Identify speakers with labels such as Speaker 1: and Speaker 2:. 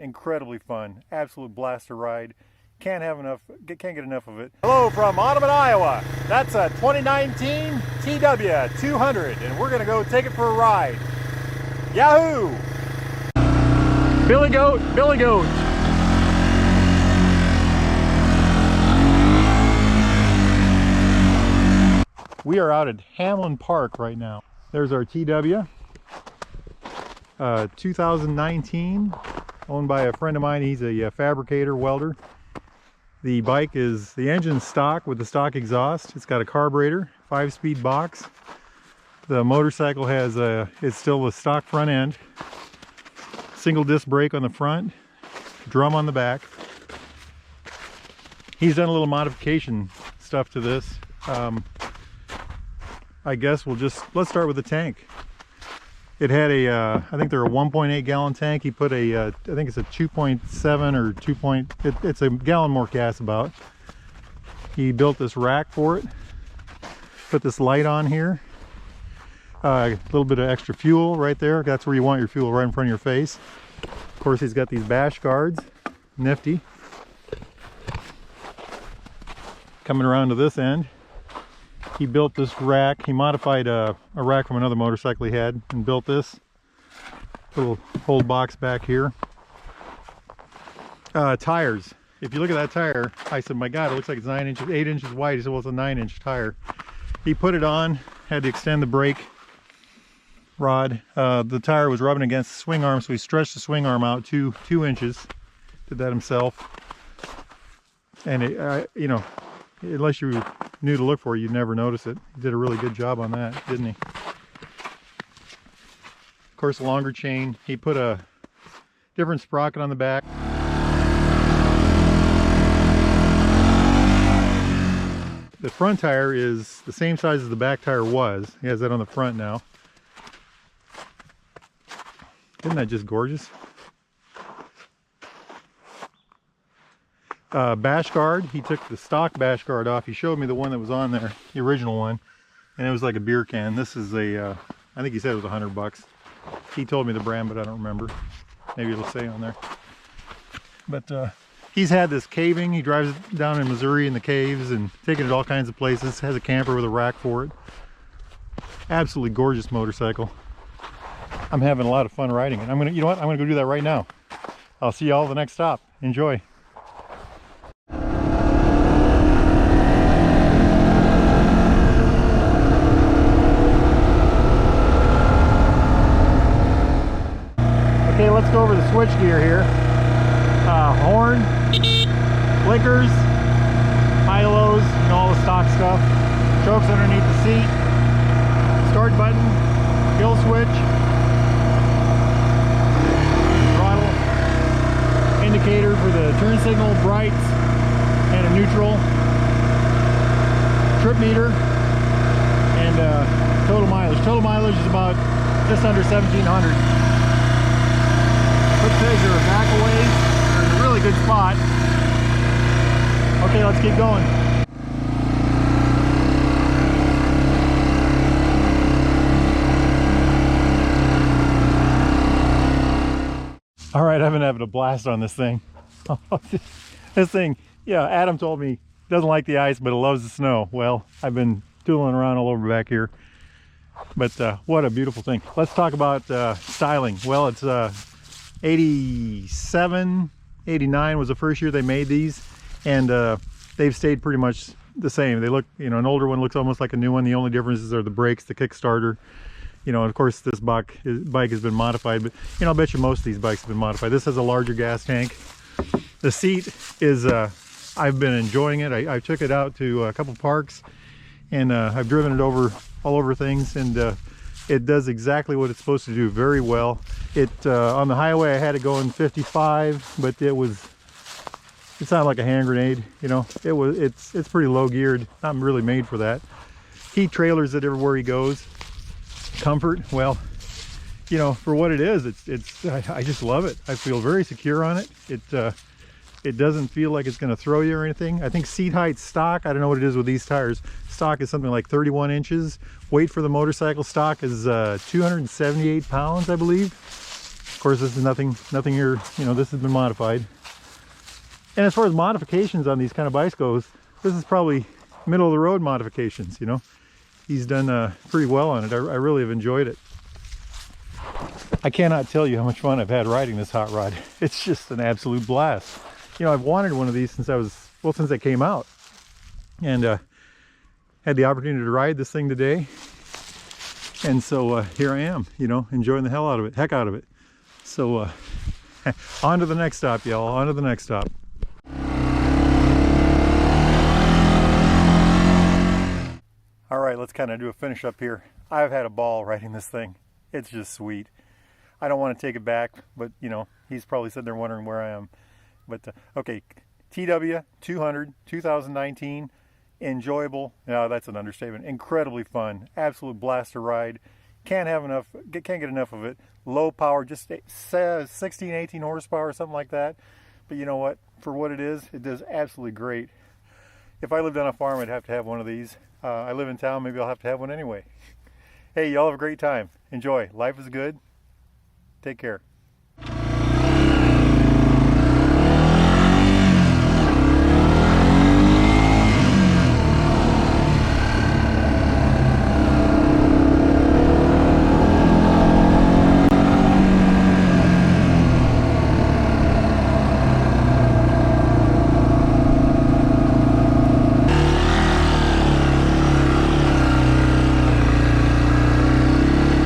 Speaker 1: Incredibly fun, absolute blaster ride. Can't get enough of it. Hello from Ottoman, Iowa. That's a 2019 TW 200, and we're gonna go take it for a ride. Yahoo! Billy Goat, Billy Goat. We are out at Hamlin Park right now. There's our TW, 2019, owned by a friend of mine. He's a fabricator, welder. The bike is the engine stock with the stock exhaust. It's got a carburetor, 5-speed box. The motorcycle has it's still the stock front end, single disc brake on the front, drum on the back. He's done a little modification stuff to this. I guess let's start with the tank. It had I think they're a 1.8 gallon tank. He put I think it's a 2.7 or it's a gallon more gas about. He built this rack for it. Put this light on here. A little bit of extra fuel right there. That's where you want your fuel, right in front of your face. Of course, he's got these bash guards. Nifty. Coming around to this end. He built this rack. He modified a rack from another motorcycle he had and built this little hold box back here. Tires. If you look at that tire, I said, my God, it looks like it's 8 inches wide. He said, well, it's a 9-inch tire. He put it on, had to extend the brake rod. The tire was rubbing against the swing arm, so he stretched the swing arm out 2 inches. Did that himself. And you know, unless you knew to look for it, you'd never notice it. He did a really good job on that, didn't he? Of course, a longer chain. He put a different sprocket on the back. The front tire is the same size as the back tire was. He has that on the front now. Isn't that just gorgeous? Bash guard, he took the stock bash guard off. He showed me the one that was on there, the original one, and it was like a beer can. This is I think he said it was $100. He told me the brand, but I don't remember. Maybe it'll say on there. But he's had this caving. He drives it down in Missouri in the caves and taking it all kinds of places. Has a camper with a rack for it. Absolutely gorgeous motorcycle. I'm having a lot of fun riding it. You know what? I'm gonna go do that right now. I'll see y'all at the next stop. Enjoy. Okay, let's go over the switch gear here. Horn, blinkers, high-lows, you know, all the stock stuff. Chokes underneath the seat. Start button, kill switch, throttle, indicator for the turn signal, brights, and a neutral, trip meter, and total mileage. Total mileage is about just under 1,700. Quick measure back away. There's a really good spot. Okay, let's keep going. All right, I've been having a blast on this thing. This thing, yeah, Adam told me doesn't like the ice, but it loves the snow. Well, I've been tooling around all over back here. But what a beautiful thing. Let's talk about styling. Well, it's 87, 89 was the first year they made these, and they've stayed pretty much the same. They look, you know, an older one looks almost like a new one. The only differences are the brakes, the kickstarter, you know, and of course this bike has been modified, but you know, I'll bet you most of these bikes have been modified. This has a larger gas tank. The seat is, I've been enjoying it. I took it out to a couple parks, and I've driven it all over things, and it does exactly what it's supposed to do very well. On the highway I had it going 55, but it sounded like a hand grenade, you know. It's pretty low geared, not really made for that. He trailers it everywhere he goes. Comfort, well, you know, for what it is, I just love it. I feel very secure on it. It doesn't feel like it's going to throw you or anything. I think seat height stock, I don't know what it is with these tires. Stock is something like 31 inches. Weight for the motorcycle stock is 278 pounds, I believe. Of course, this is nothing here, you know, this has been modified. And as far as modifications on these kind of bikes goes, this is probably middle of the road modifications, you know. He's done pretty well on it. I really have enjoyed it. I cannot tell you how much fun I've had riding this hot rod. It's just an absolute blast. You know, I've wanted one of these since since they came out. And had the opportunity to ride this thing today. And so here I am, you know, enjoying the heck out of it. So on to the next stop, y'all, on to the next stop. All right, let's kind of do a finish up here. I've had a ball riding this thing. It's just sweet. I don't want to take it back, but you know, he's probably sitting there wondering where I am. But okay, TW 200 2019, enjoyable. No, that's an understatement. Incredibly fun, absolute blast to ride. Can't get enough of it. Low power, just 16, 18 horsepower or something like that. But you know what? For what it does absolutely great. If I lived on a farm, I'd have to have one of these. I live in town, maybe I'll have to have one anyway. Hey, y'all have a great time. Enjoy. Life is good. Take care.